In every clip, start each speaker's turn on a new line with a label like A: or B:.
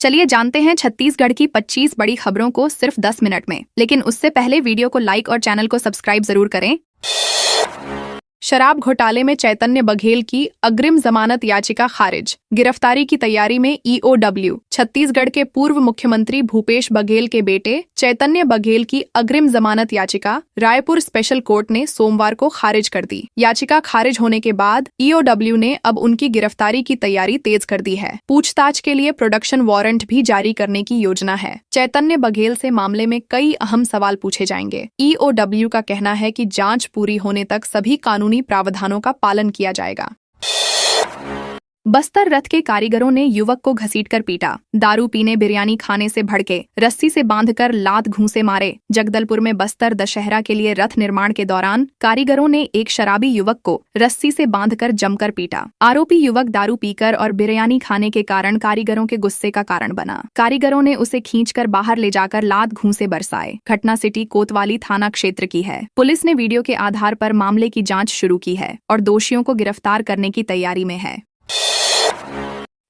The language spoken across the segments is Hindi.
A: चलिए जानते हैं छत्तीसगढ़ की 25 बड़ी खबरों को सिर्फ 10 मिनट में। लेकिन उससे पहले वीडियो को लाइक और चैनल को सब्सक्राइब जरूर करें। शराब घोटाले में चैतन्य बघेल की अग्रिम जमानत याचिका खारिज। गिरफ्तारी की तैयारी में ईओडब्ल्यू। छत्तीसगढ़ के पूर्व मुख्यमंत्री भूपेश बघेल के बेटे चैतन्य बघेल की अग्रिम जमानत याचिका रायपुर स्पेशल कोर्ट ने सोमवार को खारिज कर दी। याचिका खारिज होने के बाद ईओडब्ल्यू ने अब उनकी गिरफ्तारी की तैयारी तेज कर दी है। पूछताछ के लिए प्रोडक्शन वारंट भी जारी करने की योजना है। चैतन्य बघेल से मामले में कई अहम सवाल पूछे जाएंगे। ईओडब्ल्यू का कहना है कि जांच पूरी होने तक सभी कानूनी प्रावधानों का पालन किया जाएगा। बस्तर रथ के कारीगरों ने युवक को घसीटकर पीटा। दारू पीने बिरयानी खाने से भड़के रस्सी से बांधकर लात घूंसे मारे। जगदलपुर में बस्तर दशहरा के लिए रथ निर्माण के दौरान कारीगरों ने एक शराबी युवक को रस्सी से बांधकर जमकर पीटा। आरोपी युवक दारू पीकर और बिरयानी खाने के कारण कारीगरों के गुस्से का कारण बना। कारीगरों ने उसे खींचकर बाहर ले जाकर लात घूंसे बरसाए। घटना सिटी कोतवाली थाना क्षेत्र की है। पुलिस ने वीडियो के आधार पर मामले की जाँच शुरू की है और दोषियों को गिरफ्तार करने की तैयारी में है।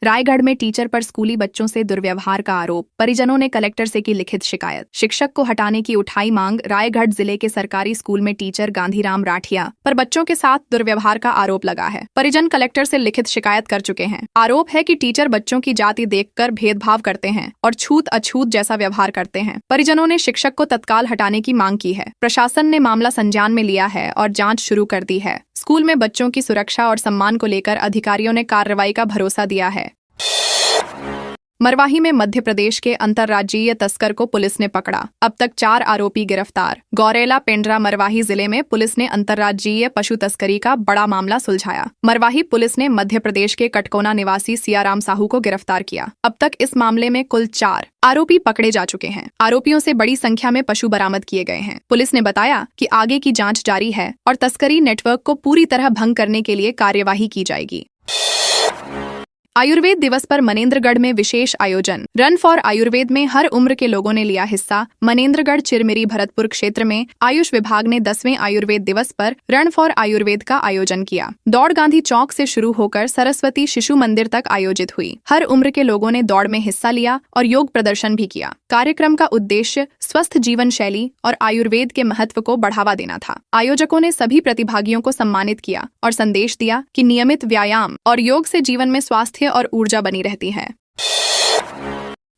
A: रायगढ़ में टीचर पर स्कूली बच्चों से दुर्व्यवहार का आरोप। परिजनों ने कलेक्टर से की लिखित शिकायत। शिक्षक को हटाने की उठाई मांग। रायगढ़ जिले के सरकारी स्कूल में टीचर गांधीराम राठिया पर बच्चों के साथ दुर्व्यवहार का आरोप लगा है। परिजन कलेक्टर से लिखित शिकायत कर चुके हैं। आरोप है कि टीचर बच्चों की जाति देखकर भेदभाव करते हैं और छूत अछूत जैसा व्यवहार करते हैं। परिजनों ने शिक्षक को तत्काल हटाने की मांग की है। प्रशासन ने मामला संज्ञान में लिया है और जाँच शुरू कर दी है। स्कूल में बच्चों की सुरक्षा और सम्मान को लेकर अधिकारियों ने कार्रवाई का भरोसा दिया है। मरवाही में मध्य प्रदेश के अंतर्राज्यीय तस्कर को पुलिस ने पकड़ा। अब तक 4 आरोपी गिरफ्तार। गौरेला पेंड्रा मरवाही जिले में पुलिस ने अंतर्राज्यीय पशु तस्करी का बड़ा मामला सुलझाया। मरवाही पुलिस ने मध्य प्रदेश के कटकोना निवासी सियाराम साहू को गिरफ्तार किया। अब तक इस मामले में कुल 4 आरोपी पकड़े जा चुके हैं। आरोपियों से बड़ी संख्या में पशु बरामद किए गए हैं। पुलिस ने बताया कि आगे की जाँच जारी है और तस्करी नेटवर्क को पूरी तरह भंग करने के लिए कार्यवाही की जाएगी। आयुर्वेद दिवस पर मनेन्द्रगढ़ में विशेष आयोजन। रन फॉर आयुर्वेद में हर उम्र के लोगों ने लिया हिस्सा। मनेन्द्रगढ़ चिरमिरी भरतपुर क्षेत्र में आयुष विभाग ने 10वें आयुर्वेद दिवस पर रन फॉर आयुर्वेद का आयोजन किया। दौड़ गांधी चौक से शुरू होकर सरस्वती शिशु मंदिर तक आयोजित हुई। हर उम्र के लोगों ने दौड़ में हिस्सा लिया और योग प्रदर्शन भी किया। कार्यक्रम का उद्देश्य स्वस्थ जीवन शैली और आयुर्वेद के महत्व को बढ़ावा देना था। आयोजकों ने सभी प्रतिभागियों को सम्मानित किया और संदेश दिया कि नियमित व्यायाम और योग से जीवन में स्वास्थ्य और ऊर्जा बनी रहती है।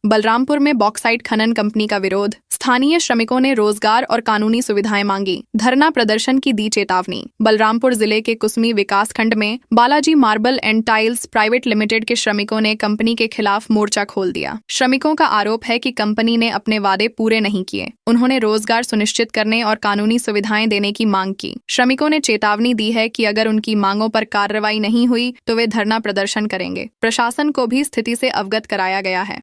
A: बलरामपुर में बॉक्साइट खनन कंपनी का विरोध। स्थानीय श्रमिकों ने रोजगार और कानूनी सुविधाएं मांगी। धरना प्रदर्शन की दी चेतावनी। बलरामपुर जिले के कुसमी विकास खंड में Balaji marble and tiles private limited के श्रमिकों ने कंपनी के खिलाफ मोर्चा खोल दिया। श्रमिकों का आरोप है कि कंपनी ने अपने वादे पूरे नहीं किए। उन्होंने रोजगार सुनिश्चित करने और कानूनी सुविधाएं देने की मांग की। श्रमिकों ने चेतावनी दी है कि अगर उनकी मांगों पर कार्रवाई नहीं हुई तो वे धरना प्रदर्शन करेंगे। प्रशासन को भी स्थिति से अवगत कराया गया है।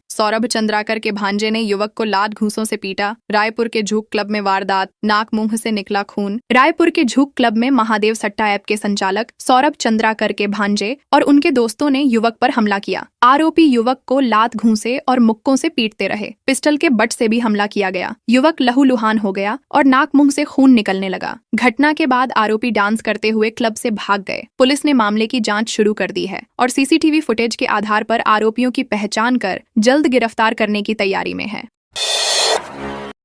A: सौरभ चंद्राकर के भांजे ने युवक को लात घूंसों से पीटा। रायपुर के झूक क्लब में वारदात। नाक मुंह से निकला खून। रायपुर के झूक क्लब में महादेव सट्टा ऐप के संचालक सौरभ चंद्राकर के भांजे और उनके दोस्तों ने युवक पर हमला किया। आरोपी युवक को लात घूंसे और मुक्कों से पीटते रहे। पिस्टल के बट से भी हमला किया गया। युवक लहूलुहान हो गया और नाक मुंह से खून निकलने लगा। घटना के बाद आरोपी डांस करते हुए क्लब से भाग गए। पुलिस ने मामले की जांच शुरू कर दी है और सीसीटीवी फुटेज के आधार पर आरोपियों की पहचान कर जल्द गिरफ्तार करने की तैयारी में है।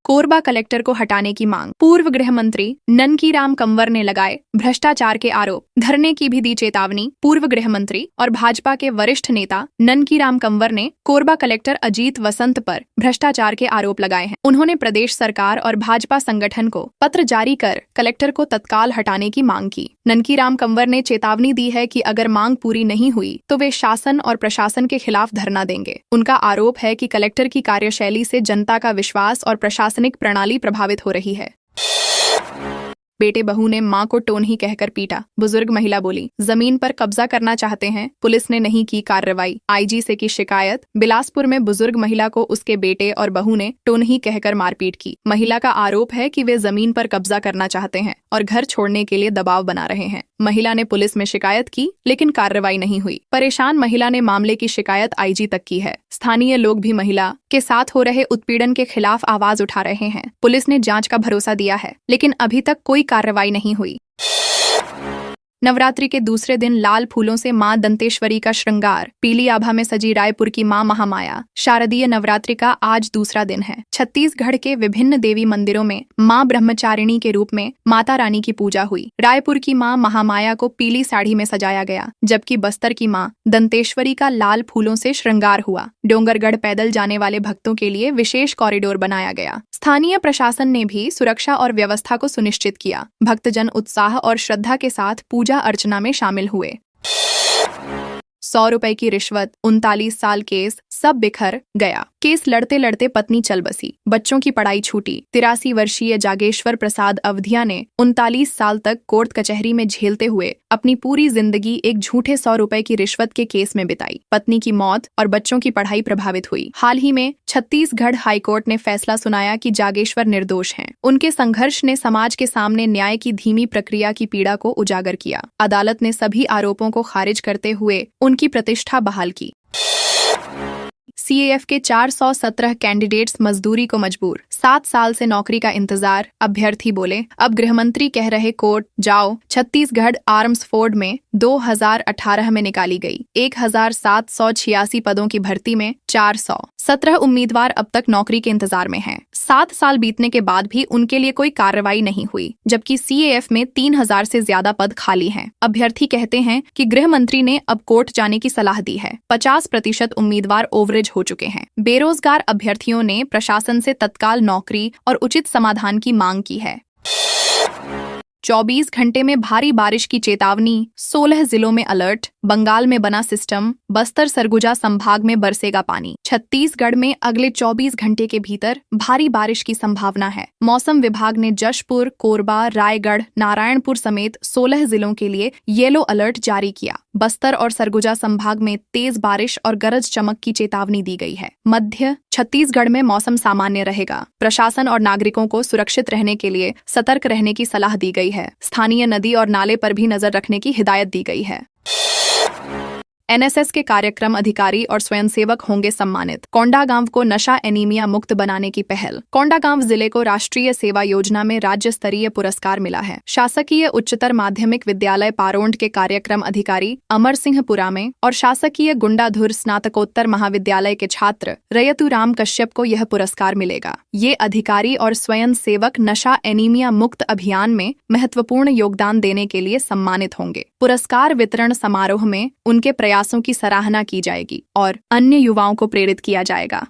A: कोरबा कलेक्टर को हटाने की मांग। पूर्व गृह मंत्री ननकीराम कंवर ने लगाए भ्रष्टाचार के आरोप। धरने की भी दी चेतावनी। पूर्व गृह मंत्री और भाजपा के वरिष्ठ नेता ननकीराम कंवर ने कोरबा कलेक्टर अजीत वसंत पर भ्रष्टाचार के आरोप लगाए हैं। उन्होंने प्रदेश सरकार और भाजपा संगठन को पत्र जारी कर कलेक्टर को तत्काल हटाने की मांग की। ननकीराम कंवर ने चेतावनी दी है कि अगर मांग पूरी नहीं हुई तो वे शासन और प्रशासन के खिलाफ धरना देंगे। उनका आरोप है कि कलेक्टर की कार्यशैली से जनता का विश्वास और प्रशासनिक प्रणाली प्रभावित हो रही है। बेटे बहू ने मां को टोनही कहकर पीटा। बुजुर्ग महिला बोली, जमीन पर कब्जा करना चाहते हैं, पुलिस ने नहीं की कार्रवाई। आईजी से की शिकायत। बिलासपुर में बुजुर्ग महिला को उसके बेटे और बहू ने टोनही कहकर मारपीट की। महिला का आरोप है कि वे जमीन पर कब्जा करना चाहते हैं और घर छोड़ने के लिए दबाव बना रहे हैं। महिला ने पुलिस में शिकायत की लेकिन कार्रवाई नहीं हुई। परेशान महिला ने मामले की शिकायत आईजी तक की है। स्थानीय लोग भी महिला के साथ हो रहे उत्पीड़न के खिलाफ आवाज उठा रहे हैं। पुलिस ने जांच का भरोसा दिया है लेकिन अभी तक कोई कार्रवाई नहीं हुई। नवरात्रि के दूसरे दिन लाल फूलों से मां दंतेश्वरी का श्रृंगार। पीली आभा में सजी रायपुर की मां महामाया। शारदीय नवरात्रि का आज दूसरा दिन है। छत्तीसगढ़ के विभिन्न देवी मंदिरों में मां ब्रह्मचारिणी के रूप में माता रानी की पूजा हुई। रायपुर की मां महामाया को पीली साड़ी में सजाया गया, जबकि बस्तर की मां दंतेश्वरी का लाल फूलों से श्रृंगार हुआ। डोंगरगढ़ पैदल जाने वाले भक्तों के लिए विशेष कॉरिडोर बनाया गया। स्थानीय प्रशासन ने भी सुरक्षा और व्यवस्था को सुनिश्चित किया। भक्तजन उत्साह और श्रद्धा के साथ पूजा अर्चना में शामिल हुए। 100 रुपए की रिश्वत, 39 साल केस, सब बिखर गया। केस लड़ते लड़ते पत्नी चल बसी, बच्चों की पढ़ाई छूटी। 83 वर्षीय जागेश्वर प्रसाद अवधिया ने 39 साल तक कोर्ट कचहरी में झेलते हुए अपनी पूरी जिंदगी एक झूठे 100 रुपए की रिश्वत के केस में बिताई। पत्नी की मौत और बच्चों की पढ़ाई प्रभावित हुई। हाल ही में छत्तीसगढ़ हाईकोर्ट ने फैसला सुनाया कि जागेश्वर निर्दोष हैं। उनके संघर्ष ने समाज के सामने न्याय की धीमी प्रक्रिया की पीड़ा को उजागर किया। अदालत ने सभी आरोपों को खारिज करते हुए उनकी प्रतिष्ठा बहाल की। सीएएफ के 417 कैंडिडेट्स मजदूरी को मजबूर। 7 साल से नौकरी का इंतजार। अभ्यर्थी बोले, अब गृहमंत्री कह रहे कोर्ट जाओ। छत्तीसगढ़ आर्म्स फोर्स में 2018 में निकाली गई 1786 पदों की भर्ती में 417 उम्मीदवार अब तक नौकरी के इंतजार में हैं। 7 साल बीतने के बाद भी उनके लिए कोई कार्रवाई नहीं हुई, जबकि सीएएफ में 3000 से ज्यादा पद खाली हैं। अभ्यर्थी कहते हैं कि गृह मंत्री ने अब कोर्ट जाने की सलाह दी है। 50% उम्मीदवार ओवरेज हो चुके हैं। बेरोजगार अभ्यर्थियों ने प्रशासन से तत्काल नौकरी और उचित समाधान की मांग की है। 24 घंटे में भारी बारिश की चेतावनी। 16 जिलों में अलर्ट। बंगाल में बना सिस्टम। बस्तर सरगुजा संभाग में बरसेगा पानी। छत्तीसगढ़ में अगले 24 घंटे के भीतर भारी बारिश की संभावना है। मौसम विभाग ने जशपुर, कोरबा, रायगढ़, नारायणपुर समेत 16 जिलों के लिए येलो अलर्ट जारी किया। बस्तर और सरगुजा संभाग में तेज बारिश और गरज चमक की चेतावनी दी गई है। मध्य छत्तीसगढ़ में मौसम सामान्य रहेगा। प्रशासन और नागरिकों को सुरक्षित रहने के लिए सतर्क रहने की सलाह दी गई है। स्थानीय नदी और नाले पर भी नजर रखने की हिदायत दी गई है। एनएसएस के कार्यक्रम अधिकारी और स्वयंसेवक होंगे सम्मानित। कोंडागांव को नशा एनीमिया मुक्त बनाने की पहल। कोंडागांव जिले को राष्ट्रीय सेवा योजना में राज्य स्तरीय पुरस्कार मिला है। शासकीय उच्चतर माध्यमिक विद्यालय पारोंड के कार्यक्रम अधिकारी अमर सिंह पुरामे और शासकीय गुंडाधुर स्नातकोत्तर महाविद्यालय के छात्र रयतु राम कश्यप को यह पुरस्कार मिलेगा। ये अधिकारी और स्वयंसेवक नशा एनीमिया मुक्त अभियान में महत्वपूर्ण योगदान देने के लिए सम्मानित होंगे। पुरस्कार वितरण समारोह में उनके प्रयासों की सराहना की जाएगी और अन्य युवाओं को प्रेरित किया जाएगा।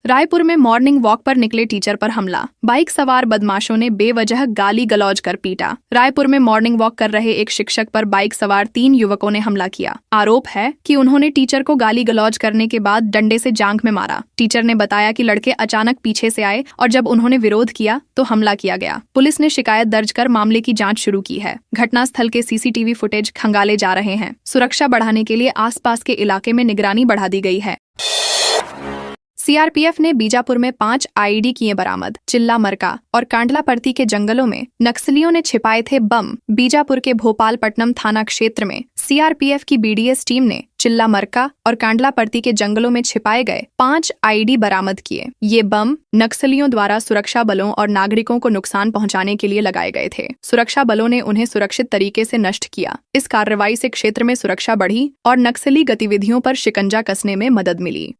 A: रायपुर में मॉर्निंग वॉक पर निकले टीचर पर हमला। बाइक सवार बदमाशों ने बेवजह गाली गलौज कर पीटा। रायपुर में मॉर्निंग वॉक कर रहे एक शिक्षक पर बाइक सवार 3 युवकों ने हमला किया। आरोप है कि उन्होंने टीचर को गाली गलौज करने के बाद डंडे से जांघ में मारा। टीचर ने बताया कि लड़के अचानक पीछे से आए और जब उन्होंने विरोध किया तो हमला किया गया। पुलिस ने शिकायत दर्ज कर मामले की जाँच शुरू की है। घटनास्थल के सीसीटीवी फुटेज खंगाले जा रहे हैं। सुरक्षा बढ़ाने के लिए आसपास के इलाके में निगरानी बढ़ा दी गई है। सीआरपीएफ ने बीजापुर में 5 आईईडी किए बरामद। चिल्ला मरका और कांडलापर्ती के जंगलों में नक्सलियों ने छिपाए थे बम। बीजापुर के भोपालपट्टनम थाना क्षेत्र में सीआरपीएफ की बीडीएस टीम ने चिल्ला मरका और कांडलापर्ती के जंगलों में छिपाए गए 5 आईईडी बरामद किए। ये बम नक्सलियों द्वारा सुरक्षा बलों और नागरिकों को नुकसान पहुंचाने के लिए लगाए गए थे। सुरक्षा बलों ने उन्हें सुरक्षित तरीके से नष्ट किया। इस कार्रवाई से क्षेत्र में सुरक्षा बढ़ी और नक्सली गतिविधियों पर शिकंजा कसने में मदद मिली।